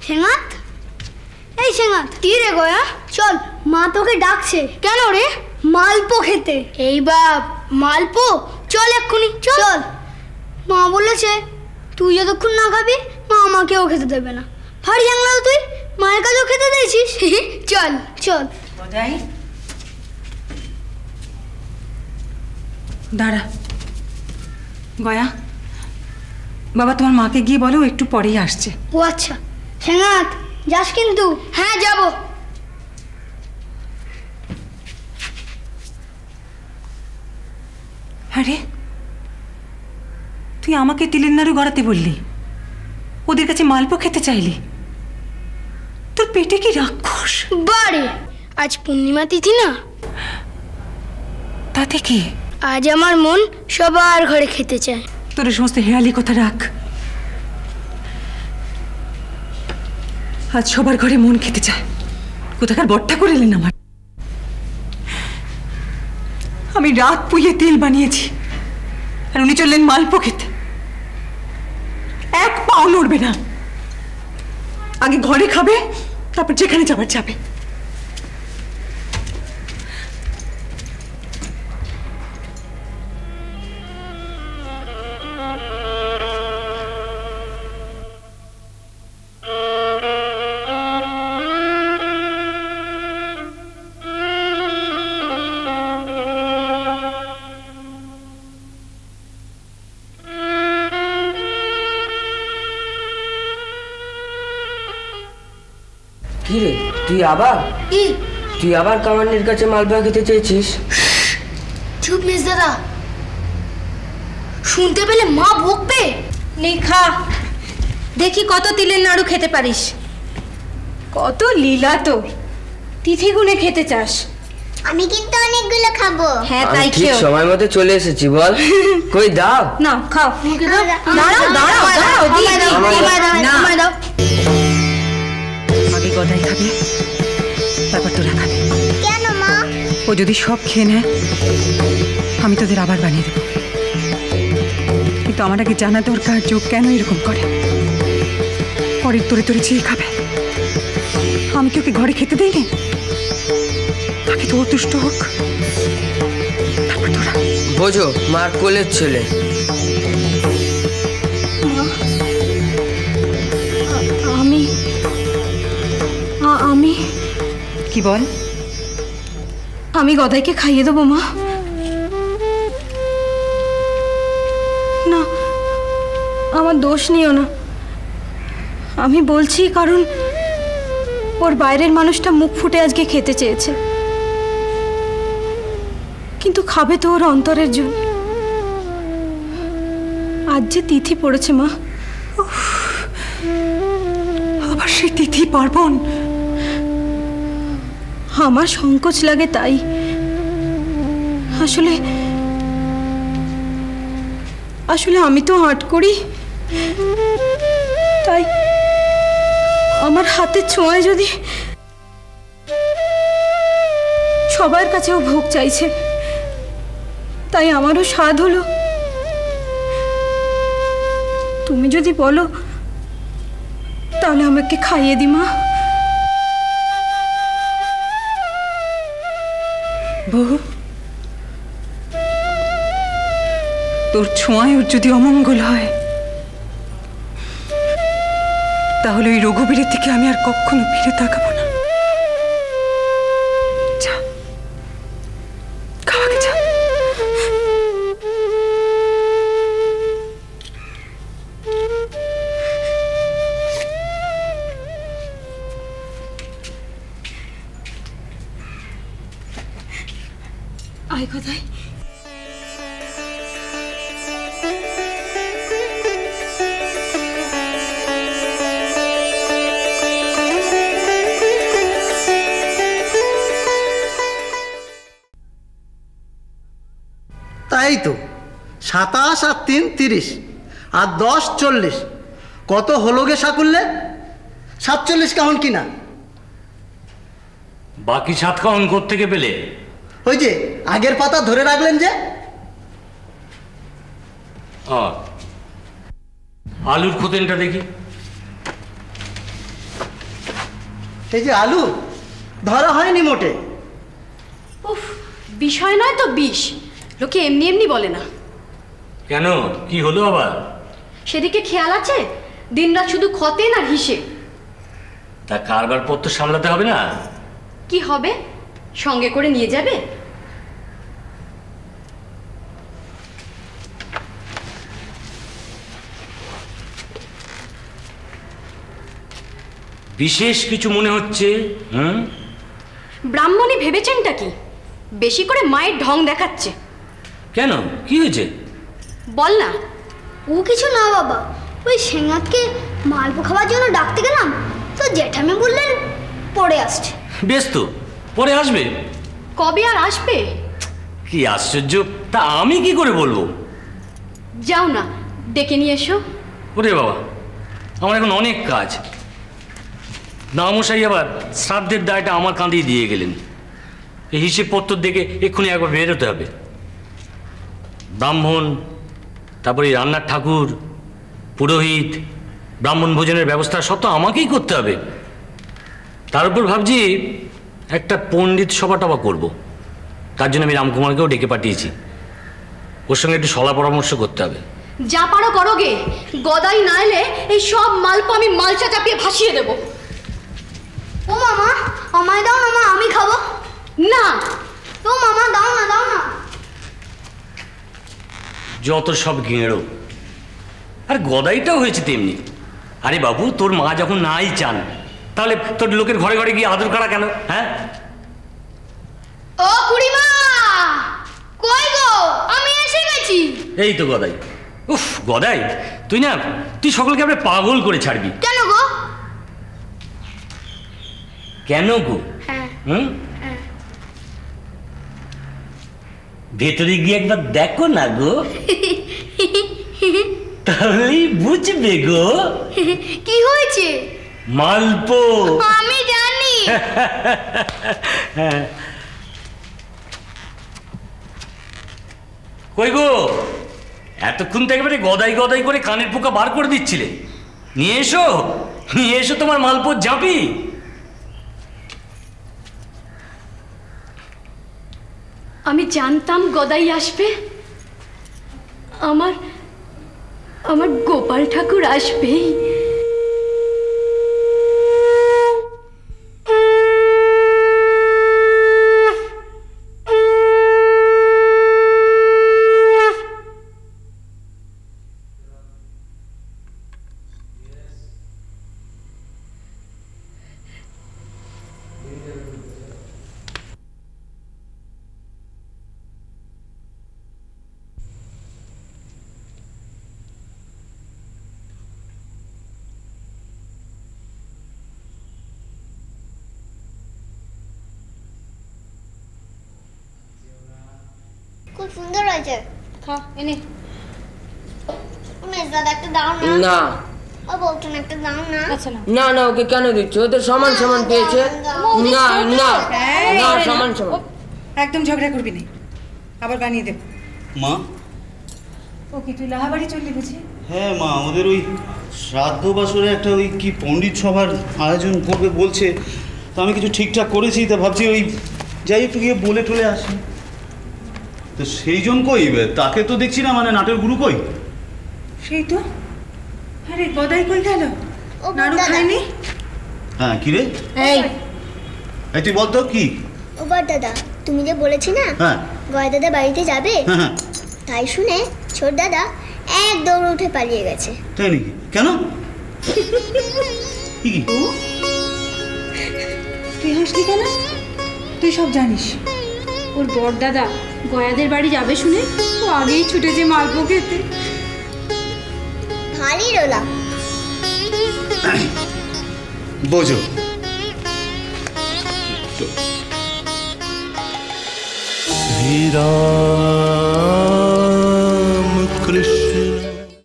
সেঙ্গাত, এই সেঙ্গাত, কি রে গয়া? চল, মা তোকে ডাকছে। কেন রে? মালপো খেতে। এই বাপ, মালপো? চল এক্ষুনি, চল। মা বলেছে তুই যতক্ষণ না খাবি মা আমাকেও খেতে দেবে না। ভারী জানলা তুই, মায়ের কাছেও খেতে দিয়েছিস। চল চল। দাঁড়া গয়া, বাবা তোমার মাকে গিয়ে বলো একটু পরেই আসছে। ও আচ্ছা। সেঙ্গাত, যাস কিন্তু? হ্যাঁ যাব। আরে তুই আমাকে তিলের নাড়ু গড়াতে বললি, ওদের কাছে মালপো খেতে চাইলি, তোর পেটে কি রাক্ষস? বারে, আজ পূর্ণিমা তিথি না? তাতে কি? আজ আমার মন সবার ঘরে খেতে চায়। তোর সমস্ত হেয়ালি কথা রাখ, আজ সবার ঘরে মন খেতে চায়। কোথাকার বট্টা করে এলেন আমার। আমি রাত পুইয়ে তেল বানিয়েছি আর উনি চললেন মালপো খেতে। এক পাও নড়বে না, আগে ঘরে খাবে তারপর যেখানে যাবার যাবে। কি রে, তুই আবার কামান্ডির কাছে মালপোয়া খেতে চেয়েছিস? চুপ মেজ দাদা, শুনতে পেলে মা বকবে। নে খা, দেখি কত তিলের নাড়ু খেতে পারিস। কত লীলা তো, তিথি গুনে খেতে চাস। আমি কিন্তু অনেকগুলো খাবো। হ্যাঁ তাই ঠিক খেও। সময় মতো চলে এসেছি, বল। কই দাও না, খাও। দাঁড়াও দাঁড়াও দাঁড়াও, না আগে গদাই খাবে তারপর তোরা খাবে। কেন মা? ও যদি সব খেয়ে নেয় আমি তোদের আবার বানিয়ে দেবো, কিন্তু আমার আগে জানা দরকার যে ও কেন এরকম করে। পরের তোরে তোরে চেয়ে খাবে, আমি কি ওকে ঘরে খেতে দিইনি? আগে তো ও দুষ্ট হোক, তারপর তোরা। বোঝো, মার কোলের ছেলে। আমি কি বল? আমি গদাইকে খাইয়ে দেবো মা। না, আমার দোষ নিও না। আমি বলছি কারণ ওর বাইরের মানুষটা মুখ ফুটে আজকে খেতে চেয়েছে, কিন্তু খাবে তো ওর অন্তরের জন্য। আজ যে তিথি পড়েছে মা, আবার সেই তিথি পার্বণ। আমার সংকোচ লাগে তাই। আসলে আমি তো আর্ট করি, তাই আমার হাতের ছোঁয়ায় যদি সবার কাছেও ভোগ চাইছে, তাই আমারও স্বাদ হলো। তুমি যদি বলো তাহলে আমাকে খাইয়ে দি মা। বউ, তোর ছোঁয়ায় ওর যদি অমঙ্গল হয় তাহলে ওই রঘুবীরের দিকে আমি আর কখনো ফিরে তাকাবো না। যা, খাওয়াকে যা। আয় কোথায়? তাই তো, 27 আর 3 30 আর 10 40, কত হলো গে সাকুল্লে? 47 কাউন কিনা? বাকি 7 কাউন কোত্থেকে পেলে? ওই যে আগের পাতা ধরে রাখলেন যে। আলুর খোতেনটা দেখি। এই যে আলু ধরা হয়নি মোটে। উফ, বিষয় নয় তো বিষ, লোকে এমনি এমনি বলে না। কেন, কি হলো আবার? সেদিকে খেয়াল আছে? দিনরাত শুধু খতেন আর হিসেব। তা কারবার পত্র সামলাতে হবে না? কি হবে, সঙ্গে করে নিয়ে যাবে? বিশেষ কিছু মনে হচ্ছে? ব্রাহ্মণী ভেবেছেনটা কি? বেশি করে মায়ের ঢং দেখাচ্ছে। কেন, কি হয়েছে? বল না। ও কিছু না বাবা, ওই সেঙ্গাতকে মালপো খাওয়ার জন্য ডাকতে গেলাম, তো জ্যাঠামে বললেন পরে আসছে। বেশ তো, পরে আসবে। কবে আর আসবে? কি আশ্চর্য, তা আমি কি করে বলবো? যাও না, ডেকে নিয়ে এসো। ওরে বাবা, আমার এখন অনেক কাজ। নামশাই আবার শ্রাদ্ধের দায়টা আমার কাঁধেই দিয়ে গেলেন। এই হিসেব পত্র দেখে এক্ষুনি একবার বেরোতে হবে। ব্রাহ্মণ, তারপরে রান্নার ঠাকুর, পুরোহিত, ব্রাহ্মণ ভোজনের ব্যবস্থা সব তো আমাকেই করতে হবে। তার উপর ভাবছি একটা পণ্ডিত সভা টভা করবো। তার জন্য আমি রামকুমারকেও ডেকে পাঠিয়েছি। ওর সঙ্গে একটু সলা পরামর্শ করতে হবে। যা পারো করো গে, গদাই না এলে এই সব মালপো আমি মালচা চাপিয়ে ভাসিয়ে দেবো। ও মামা, আমায় দাও না মা, আমি খাবো। না। তো মামা দাও না, দাও না। যত সব গেঁড়ো। আর গদাইটাও হয়েছে তেমনি। আরে বাবু, তোর মা যখন নাই চান, তাহলে তোর লোকের ঘরে ঘরে গিয়ে আদর করা কেন? হ্যাঁ, ও খুড়িমা, কই গো? আমি এসে গেছি। এই তো গদাই। উফ গদাই, তুই সকলকে আমরা পাগল করে ছাড়বি। কেন গো? কেন গো? হ্যাঁ। ভেতরে গিয়ে একবার দেখো না গো, তাহলেই বুঝবে গো। কি হয়েছে? মালপো। আমি জানি। কই গো, এতক্ষণ তো একেবারে গদাই গদাই করে কানের পোকা বার করে দিচ্ছিলে। নিয়ে এসো, নিয়ে এসো তোমার মালপোর ঝাঁপি। আমি জানতাম গদাই আসবে। আমার গোপাল ঠাকুর আসবেই। খুব সুন্দর হয়েছে। খা, এনে। মেজদাদা একটা দাও না। না ও বলছেন একটা দাও না। আচ্ছা না। না না, ওকে কেন দিচ্ছ? ও তো সমান সমান পেয়েছে। না না না, সমান সমান। একদম ঝগড়া করবি না, আবার বানিয়ে দেব। মা। ও কি তুই লাহাবাড়ি চললি বুঝি? হ্যাঁ মা, আমাদের ওই শ্রাদ্ধ বাসরে একটা ওই কি পণ্ডিত সভার আয়োজন করবে বলছে। তো আমি কিছু ঠিকঠাক করেছি, তা ভাবছি ওই যাই একটু গিয়ে বলে টলে আসি। তো সেই জন কই, তাকে তো দেখছি না, মানে নাটের গুরু কই? সেই তো। আরে গদাই কই গেল? ও নাড়ু দাদা। খায়নি? হ্যাঁ, কি রে? এই এই তুই বলতো কি? ও দাদা, তুমি যে বলেছি না হ্যাঁ গয় দাদা বাড়িতে যাবে, হ্যাঁ, তাই শুনে ছোট দাদা এক দৌড় উঠে পালিয়ে গেছে। তাই নাকি? কেন? কি? তুই হাসলি কেন? তুই সব জানিস। ওর বড়দাদা গয়াদের বাড়ি যাবে শুনে ও আগেই ছুটেছে মালপো খেতে। ভারী রোলা। বোঝো। হীরা